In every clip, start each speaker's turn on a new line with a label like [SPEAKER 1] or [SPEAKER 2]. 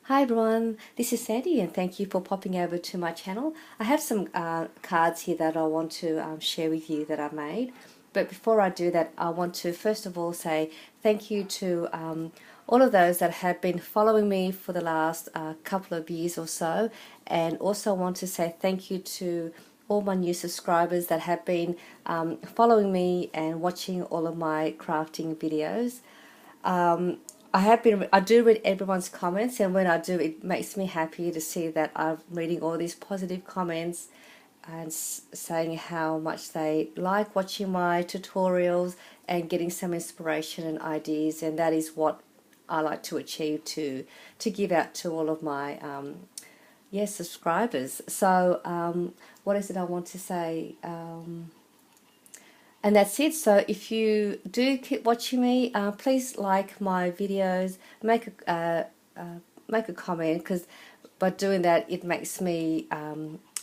[SPEAKER 1] Hi everyone, this is Sandy and thank you for popping over to my channel. I have some cards here that I want to share with you that I made. But before I do that, I want to first of all say thank you to all of those that have been following me for the last couple of years or so, and also want to say thank you to all my new subscribers that have been following me and watching all of my crafting videos. I do read everyone's comments, and when I do, it makes me happy to see that I'm reading all these positive comments and saying how much they like watching my tutorials and getting some inspiration and ideas, and that is what I like to achieve to give out to all of my subscribers. So what is it I want to say? And that's it. So if you do keep watching me, please like my videos, make a comment, because by doing that it makes me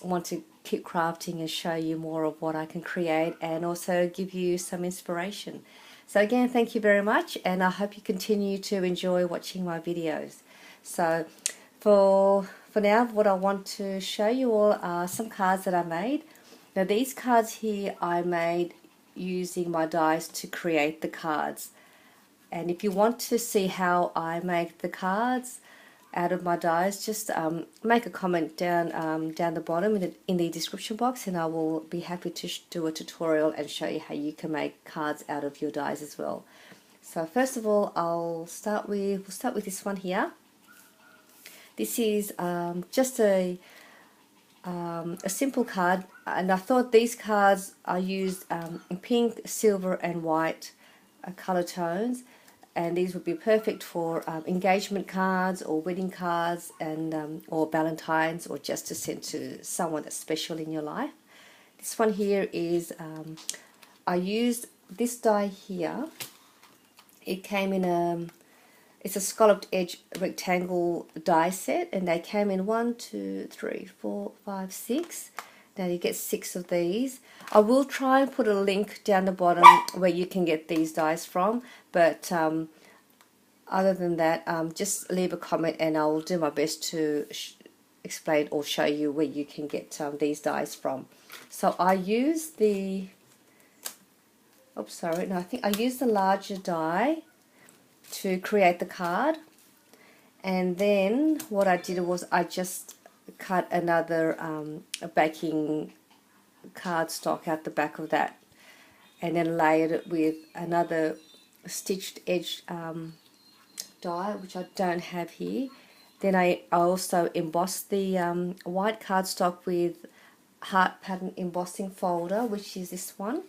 [SPEAKER 1] want to keep crafting and show you more of what I can create, and also give you some inspiration. So again, thank you very much, and I hope you continue to enjoy watching my videos. So for now, what I want to show you all are some cards that I made. Now these cards here I made using my dies to create the cards. And if you want to see how I make the cards out of my dies, just make a comment down the bottom in the description box, and I will be happy to do a tutorial and show you how you can make cards out of your dies as well. So first of all, we'll start with this one here. This is just a simple card, and I thought these cards are used in pink, silver and white color tones, and these would be perfect for engagement cards or wedding cards, and or Valentine's, or just to send to someone that's special in your life. This one here is I used this die here. It came in it's a scalloped edge rectangle die set, and they came in 1, 2, 3, 4, 5, 6. Now you get 6 of these. I will try and put a link down the bottom where you can get these dies from, but other than that, just leave a comment and I'll do my best to explain or show you where you can get these dies from. So I use the, oops, sorry, no, I think I used the larger die to create the card, and then what I did was I just cut another backing cardstock out the back of that, and then layered it with another stitched edge die, which I don't have here. Then I also embossed the white cardstock with heart pattern embossing folder, which is this one.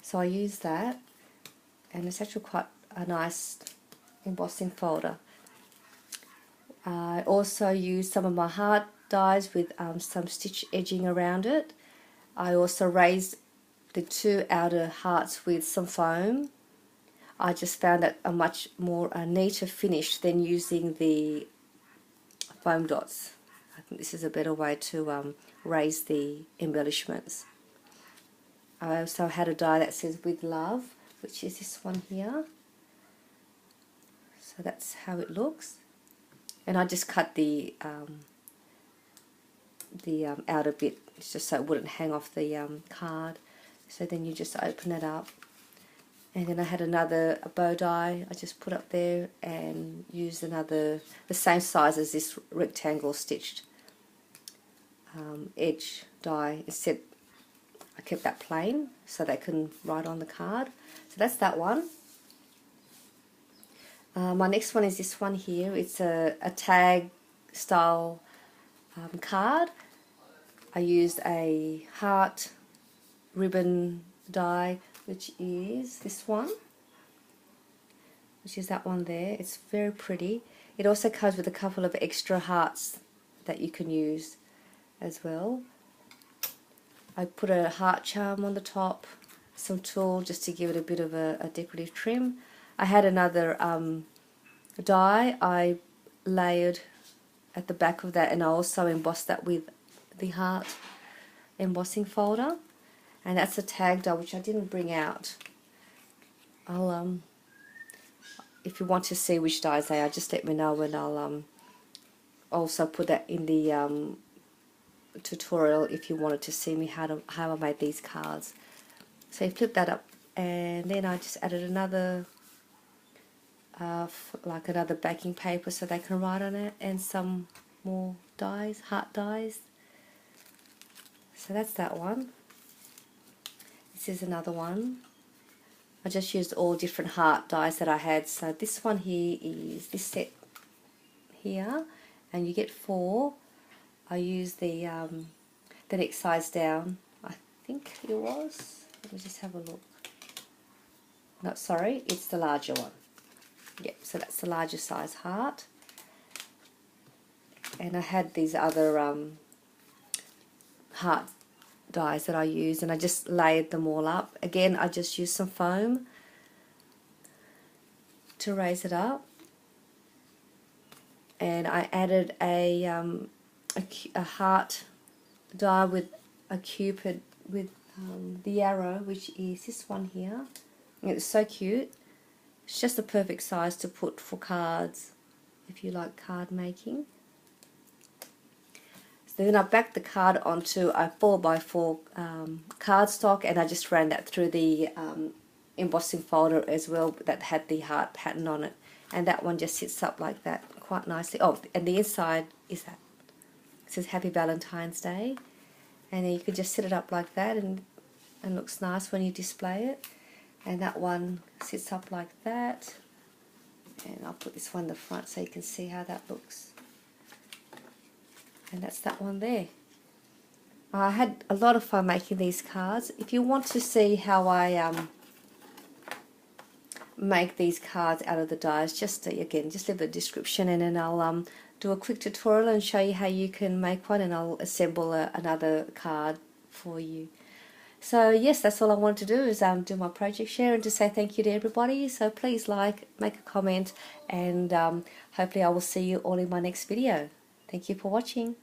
[SPEAKER 1] So I use that, and it's actually quite a nice embossing folder. I also used some of my heart dies with some stitch edging around it. I also raised the 2 outer hearts with some foam. I just found that a much more neater finish than using the foam dots. I think this is a better way to raise the embellishments. I also had a die that says with love, which is this one here. So that's how it looks, and I just cut the outer bit just so it wouldn't hang off the card. So then you just open it up, and then I had another bow die I just put up there and used the same size as this rectangle stitched edge die. Instead I kept that plain so they can write on the card. So that's that one. My next one is this one here. It's a tag style card. I used a heart ribbon die, which is this one, which is that one there. It's very pretty. It also comes with a couple of extra hearts that you can use as well. I put a heart charm on the top, some tulle just to give it a bit of a decorative trim. I had another die I layered at the back of that, and I also embossed that with the heart embossing folder, and that's a tag die which I didn't bring out. if you want to see which dies they are, just let me know, and I'll also put that in the tutorial if you wanted to see me how I made these cards. So you flip that up, and then I just added another like another backing paper so they can write on it, and some more dies, heart dies. So that's that one. This is another one. I just used all different heart dies that I had. So this one here is this set here, and you get 4. I used the next size down, I think it was. Let me just have a look. No, sorry, it's the larger one. Yep, so that's the larger size heart. And I had these other heart dies that I used, and I just layered them all up. Again, I just used some foam to raise it up, and I added a heart die with a cupid with the arrow, which is this one here. It's so cute. It's just the perfect size to put for cards if you like card making. So then I backed the card onto a 4x4 cardstock, and I just ran that through the embossing folder as well that had the heart pattern on it, and that one just sits up like that quite nicely. Oh, and the inside is that. It says Happy Valentine's Day, and then you can just sit it up like that, and looks nice when you display it. And that one sits up like that, and I'll put this one in the front so you can see how that looks. And that's that one there. I had a lot of fun making these cards. If you want to see how I make these cards out of the dies, just again, just leave a description, and then I'll do a quick tutorial and show you how you can make one, and I'll assemble another card for you. So yes, that's all I wanted to do, is do my project share and to say thank you to everybody. So please like, make a comment, and hopefully I will see you all in my next video. Thank you for watching.